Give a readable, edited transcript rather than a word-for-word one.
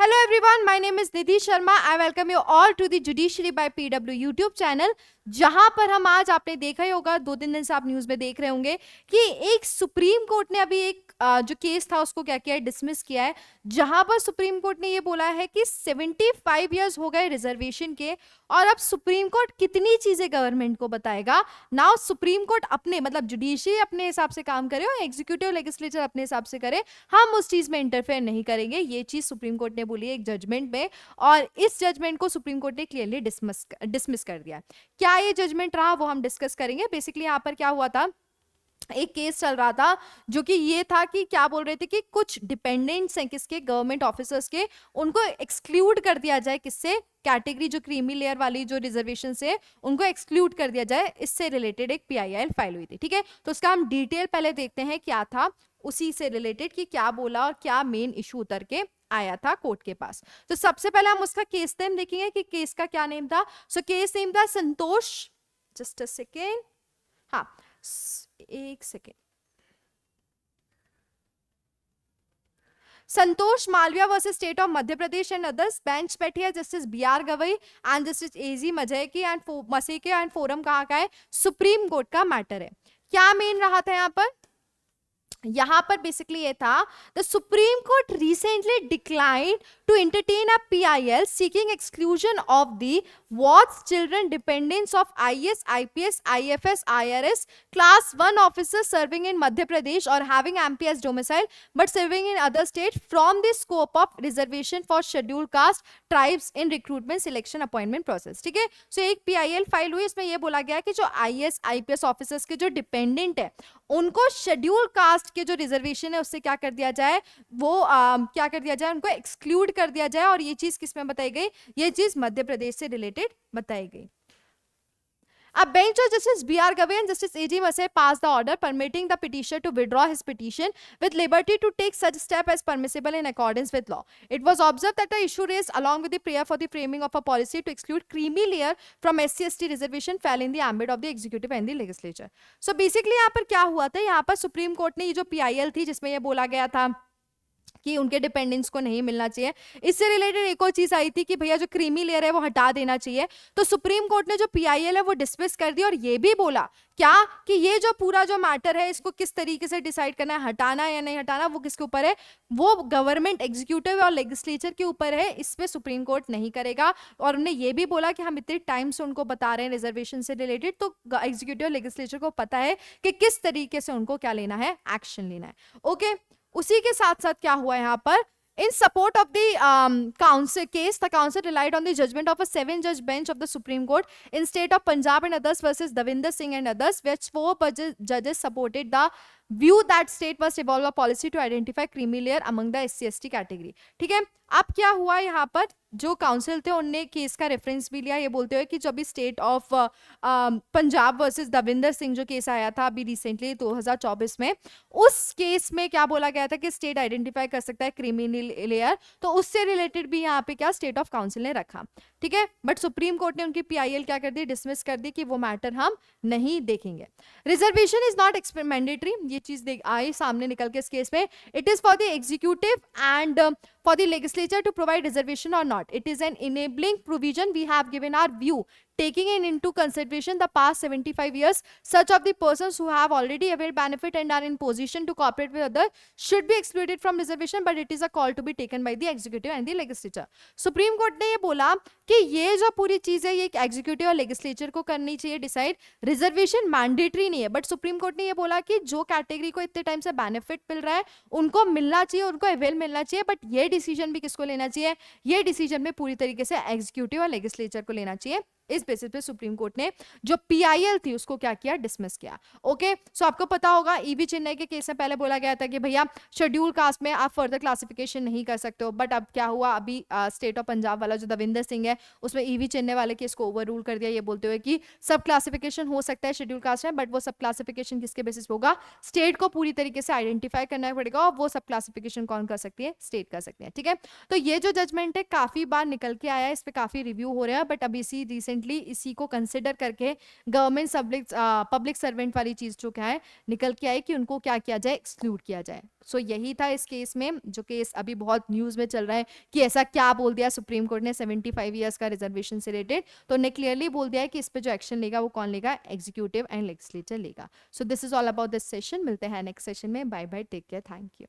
Hello everyone, my name is Nidhi Sharma. I welcome you all to the Judiciary by PW YouTube channel. जहां पर हम आज आपने देखा ही होगा, 2-3 दिन से आप न्यूज में देख रहे होंगे कि एक सुप्रीम कोर्ट ने अभी एक जो केस था उसको क्या किया है, डिसमिस किया है। जहां पर सुप्रीम कोर्ट ने ये बोला है कि 75 इयर्स हो गए रिजर्वेशन के और अब सुप्रीम कोर्ट कितनी चीजें गवर्नमेंट को बताएगा। नाउ सुप्रीम कोर्ट अपने मतलब जुडिशरी अपने हिसाब से काम करे और एग्जीक्यूटिव लेजिस्लेचर अपने हिसाब से करे, हम उस चीज में इंटरफेयर नहीं करेंगे। ये चीज सुप्रीम कोर्ट ने बोली है एक जजमेंट में और इस जजमेंट को सुप्रीम कोर्ट ने क्लियरली डिसमिस कर दिया। क्या ये जजमेंट रहा वो हम डिस्कस करेंगे। बेसिकली यहाँ पर क्या हुआ था, एक केस चल रहा था जो कि ये था कि क्या बोल रहे थे कि कुछ डिपेंडेंट्स हैं किसके, गवर्नमेंट ऑफिसर्स के, उनको एक्सक्लूड कर दिया जाए। किससे? कैटेगरी जो क्रीमी लेयर वाली जो रिजर्वेशन से उनको एक्सक्लूड कर दिया जाए। इससे रिलेटेड एक PIL फाइल हुई थी। ठीक है, तो उसका हम डिटेल पहले देखते हैं क्या था, उसी से रिलेटेड कि क्या बोला और क्या मेन इशू उतर के आया था कोर्ट के पास। तो सबसे पहले हम उसका केस नेम देखेंगे कि केस का क्या नेम था। सो केस नेम था संतोष, जस्ट अ सेकेंड, हाँ एक second, Santosh Malviya versus state of Madhya Pradesh and others. Bench बैठी है justice BR Gavai and justice AG मजैकी एंड मसेके एंड फोरम कहाँ का है, सुप्रीम कोर्ट का मैटर है। क्या मेन रहा था यहाँ पर बेसिकली ये था, the supreme court recently declined to entertain a PIL seeking exclusion of the wards children dependents of IAS, IPS, IFS, IRS class 1 officers serving in Madhya Pradesh or having MP as domicile but serving in other state from the scope of reservation for scheduled caste tribes in recruitment selection appointment process। ठीक है, सो एक PIL file हुई, इसमें यह बोला गया कि जो IAS, IPS ऑफिसर्स के जो डिपेंडेंट है उनको शेड्यूल कास्ट के जो रिजर्वेशन है उससे क्या कर दिया जाए, वो क्या कर दिया जाए, उनको एक्सक्लूड कर दिया जाए। और ये चीज किसमें बताई गई, ये चीज मध्य प्रदेश से रिलेटेड बताई गई। A bench of Justice BR Gavai and Justice AG Masai passed the order permitting the petitioner to withdraw his petition with liberty to take such step as permissible in accordance with law. It was observed that the issue raised along with the prayer for the framing of a policy to exclude creamy layer from SC/ST reservation fell in the ambit of the executive and the legislature. So basically यहाँ पर क्या हुआ था, यहाँ पर supreme court ने ये जो PIL थी जिसमें ये बोला गया था कि उनके डिपेंडेंट्स को नहीं मिलना चाहिए, इससे रिलेटेड एक और चीज आई थी कि भैया जो क्रीमी लेयर है वो हटा देना चाहिए। तो सुप्रीम कोर्ट ने जो PIL है वो डिसमिस कर दी और ये भी बोला क्या कि ये जो पूरा जो मैटर है इसको किस तरीके से डिसाइड करना है, हटाना है या नहीं हटाना, वो किसके ऊपर है, वो गवर्नमेंट एग्जीक्यूटिव और लेजिस्लेचर के ऊपर है, इसमें सुप्रीम कोर्ट नहीं करेगा। और उन्होंने ये भी बोला कि हम इतने टाइम से उनको बता रहे हैं रिजर्वेशन से रिलेटेड, तो एग्जीक्यूटिव लेजिस्लेचर को पता है कि किस तरीके से उनको क्या लेना है, एक्शन लेना है। ओके, उसी के साथ साथ क्या हुआ यहाँ पर, in support of the council case, the council relied on the judgment of a 7-judge bench of the Supreme Court in state of Punjab and others versus Davinder Singh and others, which 4 judges supported the view that state must evolve a policy to identify creamy layer among the SC/ST category। ठीक है, अब क्या हुआ यहाँ पर, जो council थे उनने केस का रेफरेंस भी लिया, ये बोलते हुए कि जो अभी state of Punjab versus Davinder Singh जो केस आया था अभी रिसेंटली 2024 में, उस केस में क्या बोला गया था कि स्टेट आइडेंटिफाई कर सकता है क्रिमिनल लेयर, तो उससे रिलेटेड भी यहाँ पे क्या स्टेट ऑफ काउंसिल ने रखा। ठीक है, बट सुप्रीम कोर्ट ने उनकी PIL क्या कर दी, डिसमिस कर दी कि वो मैटर हम नहीं देखेंगे। रिजर्वेशन इज नॉट मैंडेटरी, ये चीज आई सामने निकल के इस केस में, it is for the executive and for the legislature to provide reservation or not. It is an enabling provision. We have given our view taking into consideration the past 75 years. Such of the persons who have already availed benefit and are in position to cooperate with others should be excluded from reservation, but it is a call to be taken by the executive and the legislature. Supreme Court ने ये बोला कि ये जो पूरी चीज है ये एग्जीक्यूटिव और लेजिस्लेचर को करनी चाहिए डिसाइड, रिजर्वेशन मैंडेटरी नहीं है। बट सुप्रीम कोर्ट ने ये बोला कि जो कैटेगरी को इतने टाइम से बेनिफिट मिल रहा है उनको मिलना चाहिए, उनको अवेल मिलना चाहिए, बट ये डिसीजन भी किसको लेना चाहिए, ये डिसीजन में पूरी तरीके से एग्जीक्यूटिव और लेजिस्लेचर को लेना चाहिए। इस बेसिस पे सुप्रीम कोर्ट ने जो PIL थी उसको क्या किया, डिसमिस किया। ओके, सो आपको पता होगा EV चेन्नई के केस में पहले बोला गया था कि भैया शेड्यूल कास्ट में आप फर्दर क्लासिफिकेशन नहीं कर सकते हो, बट अब क्या हुआ, अभी स्टेट ऑफ पंजाब वाला जो दविंदर सिंह है उसमें EV चेन्नई वाले केस को ओवर रूल कर दिया, ये बोलते हुए कि सब क्लासिफिकेशन हो सकता है शेड्यूल कास्ट में, बट वो सब क्लासिफिकेशन किसके बेसिस पे होगा, स्टेट को पूरी तरीके से आइडेंटिफाई करना पड़ेगा और वो सब क्लासिफिकेशन कौन कर सकती है, स्टेट कर सकते हैं। ठीक है, तो ये जो जजमेंट है काफी बार निकल के आया है, इस पर काफी रिव्यू हो रहा है, बट अभी इसी रिसेंटली इसी को कंसिडर करके गवर्नमेंट पब्लिक सर्वेंट वाली चीज जो क्या है निकल के आई कि उनको क्या किया जाए, एक्सक्लूड किया जाए। सो यही था इस केस में, जो केस अभी बहुत न्यूज में चल रहा है कि ऐसा क्या बोल दिया सुप्रीम कोर्ट ने 75 ईयर्स का रिजर्वेशन से रिलेटेड। तो उन्हें क्लियरली बोल दिया है कि इस पे जो एक्शन लेगा वो कौन लेगा, एग्जीक्यूटिव एंड लेजिस्लेचर लेगा। So this is all about this session. मिलते हैं नेक्स्ट सेशन में। Bye bye, take care, thank you.